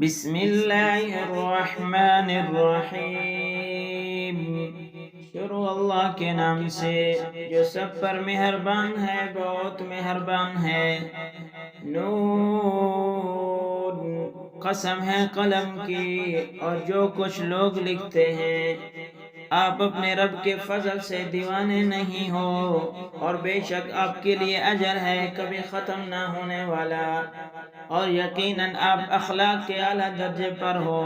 بسم اللہ الرحمن الرحیم۔ شروع اللہ کے نام سے جو سب پر مہربان ہے، بہت مہربان ہے۔ نون، قسم ہے قلم کی اور جو کچھ لوگ لکھتے ہیں۔ آپ اپنے رب کے فضل سے دیوانے نہیں ہو، اور بے شک آپ کے لیے اجر ہے کبھی ختم نہ ہونے والا، اور یقیناً آپ اخلاق کے اعلیٰ درجے پر ہو۔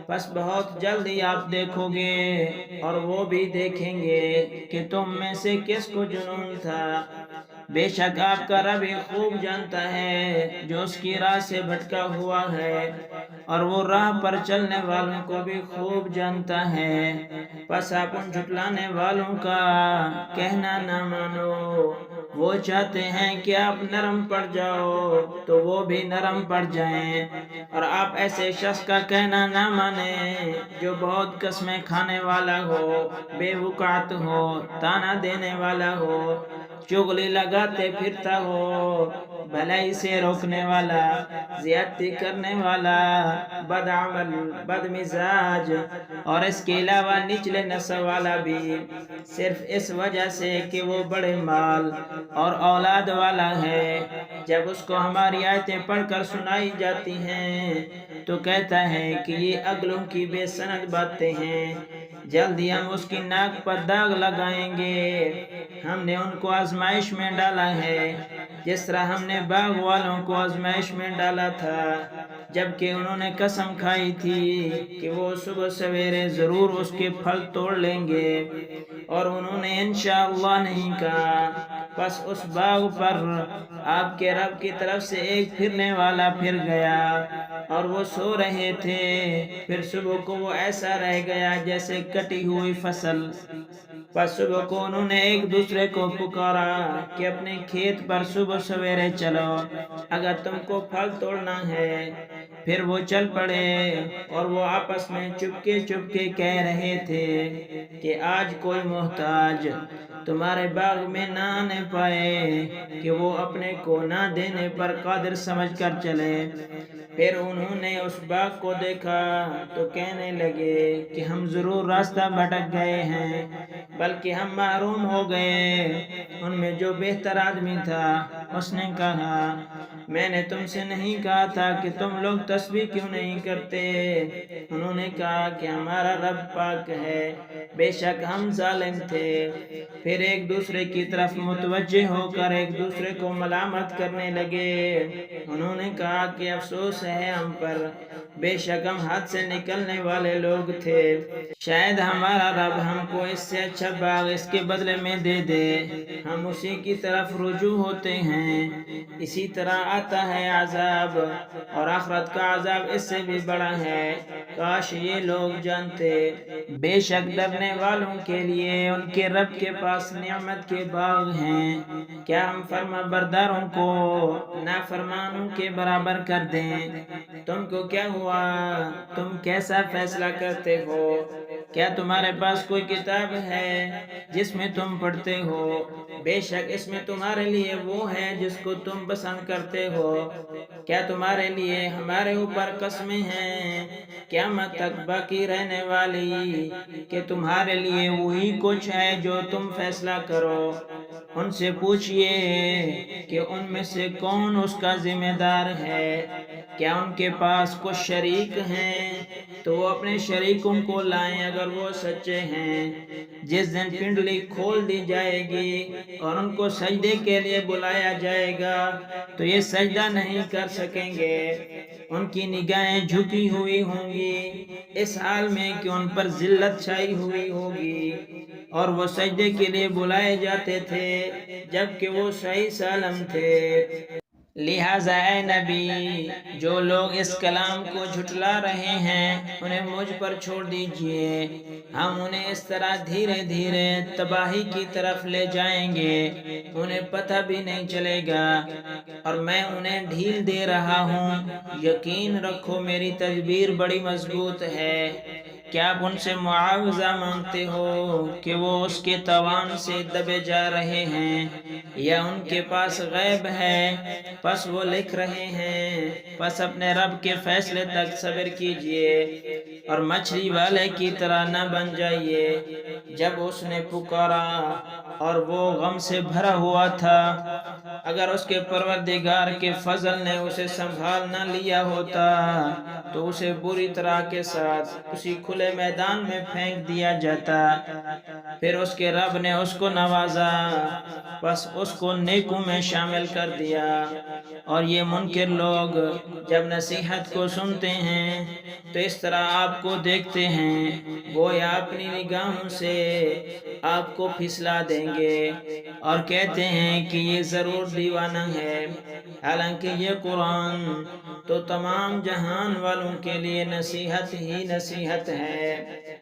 بس بہت جلدی آپ دیکھو گے اور وہ بھی دیکھیں گے کہ تم میں سے کس کو جنون تھا۔ بے شک آپ کا رب ہی خوب جانتا ہے جو اس کی راہ سے بھٹکا ہوا ہے، اور وہ راہ پر چلنے والوں کو بھی خوب جانتا ہے۔ بس آپ ان جھٹلانے والوں کا کہنا نہ مانو۔ وہ چاہتے ہیں کہ آپ نرم پڑ جاؤ تو وہ بھی نرم پڑ جائیں، اور آپ ایسے شخص کا کہنا نہ مانیں جو بہت قسمیں کھانے والا ہو، بے وقعت ہو، تانا دینے والا ہو، چغلی لگاتے پھرتا ہو، بھلائی سے روکنے والا، زیادتی کرنے والا، بد عمل، بد مزاج، اور اس کے علاوہ نچلے نسل والا بھی، صرف اس وجہ سے کہ وہ بڑے مال اور اولاد والا ہے۔ جب اس کو ہماری آیتیں پڑھ کر سنائی جاتی ہیں تو کہتا ہے کہ یہ عقلوں کی بے سند باتیں ہیں، جلدی ہم اس کی ناک پر داغ لگائیں گے۔ ہم نے ان کو آزمائش میں ڈالا ہے جس طرح ہم نے باغ والوں کو آزمائش میں ڈالا تھا، جبکہ انہوں نے قسم کھائی تھی کہ وہ صبح سویرے ضرور اس کے پھل توڑ لیں گے، اور انہوں نے انشاءاللہ نہیں کہا۔ بس اس باغ پر آپ کے رب کی طرف سے ایک پھرنے والا پھر گیا، اور وہ سو رہے تھے۔ پھر صبح کو وہ ایسا رہ گیا جیسے کٹی ہوئی فصل۔ پس صبح کو انہوں نے ایک دوسرے کو پکارا کہ اپنے کھیت پر صبح سویرے چلو اگر تم کو پھل توڑنا ہے۔ پھر وہ چل پڑے، اور وہ آپس میں چپکے چپکے کہہ رہے تھے کہ آج کوئی محتاج تمہارے باغ میں نہ آنے پائے کہ وہ اپنے کو نہ دینے پر قادر سمجھ کر چلے۔ پھر انہوں نے اس باغ کو دیکھا تو کہنے لگے کہ ہم ضرور راستہ بھٹک گئے ہیں، بلکہ ہم محروم ہو گئے۔ ان میں جو بہتر آدمی تھا اس نے کہا، میں نے تم سے نہیں کہا تھا کہ تم لوگ تسبیح کیوں نہیں کرتے؟ انہوں نے کہا کہ ہمارا رب پاک ہے، بے شک ہم ظالم تھے۔ پھر ایک دوسرے کی طرف متوجہ ہو کر ایک دوسرے کو ملامت کرنے لگے۔ انہوں نے کہا کہ افسوس ہے ہم پر، بے شک ہم حد سے نکلنے والے لوگ تھے۔ شاید ہمارا رب ہم کو اس سے اچھا باغ اس کے بدلے میں دے دے، ہم اسی کی طرف رجوع ہوتے ہیں۔ اسی طرح آتا ہے عذاب، اور آخرت کا عذاب اس سے بھی بڑا ہے۔ کاش یہ لوگ جانتے۔ بے شک ڈرنے والوں کے لیے ان کے رب کے پاس نعمت کے باغ ہیں۔ کیا ہم فرما برداروں کو نافرمانوں کے برابر کر دیں؟ تم کو کیا ہوا؟ تم کیسا فیصلہ کرتے ہو؟ کیا تمہارے پاس کوئی کتاب ہے جس میں تم پڑھتے ہو؟ بے شک اس میں تمہارے لیے وہ ہے جس کو تم پسند کرتے ہو۔ کیا تمہارے لیے ہمارے اوپر قسمیں ہیں قیامت تک باقی رہنے والی کہ تمہارے لیے وہی کچھ ہے جو تم فیصلہ کرو؟ ان سے پوچھئے کہ ان میں سے کون اس کا ذمہ دار ہے؟ کیا ان کے پاس کچھ شریک ہیں تو وہ اپنے شریکوں کو لائیں اگر وہ سچے ہیں۔ جس دن پنڈلی کھول دی جائے گی اور ان کو سجدے کے لیے بلایا جائے گا تو یہ سجدہ نہیں کر سکیں گے۔ ان کی نگاہیں جھکی ہوئی ہوں گی، اس حال میں کہ ان پر ذلت چھائی ہوئی ہوگی، اور وہ سجدے کے لیے بلائے جاتے تھے جبکہ وہ صحیح سالم تھے۔ لہٰذا اے نبی، جو لوگ اس کلام کو جھٹلا رہے ہیں انہیں مجھ پر چھوڑ دیجئے۔ ہم انہیں اس طرح دھیرے دھیرے تباہی کی طرف لے جائیں گے، انہیں پتہ بھی نہیں چلے گا، اور میں انہیں ڈھیل دے رہا ہوں۔ یقین رکھو میری تدبیر بڑی مضبوط ہے۔ کیا آپ ان سے معاوضہ مانگتے ہو کہ وہ اس کے توان سے دبے جا رہے ہیں، یا ان کے پاس غیب ہے؟ پس وہ لکھ رہے ہیں، پس اپنے رب کے فیصلے تک صبر کیجئے اور مچھلی والے کی طرح نہ بن جائیے۔ جب اس نے پکارا اور وہ غم سے بھرا ہوا تھا، اگر اس کے پروردگار کے فضل نے اسے سنبھال نہ لیا ہوتا تو اسے بری طرح کے ساتھ اسی کھلے میدان میں پھینک دیا جاتا۔ پھر اس کے رب نے اس کو نوازا، بس اس کو نیکوں میں شامل کر دیا۔ اور یہ منکر لوگ جب نصیحت کو سنتے ہیں تو اس طرح آپ کو دیکھتے ہیں گویا اپنی نگاہوں سے آپ کو پھسلا دیں گے اور کہتے ہیں کہ یہ ضرور دیوانہ ہے، حالانکہ یہ قرآن تو تمام جہان والوں کے لیے نصیحت ہی نصیحت ہے۔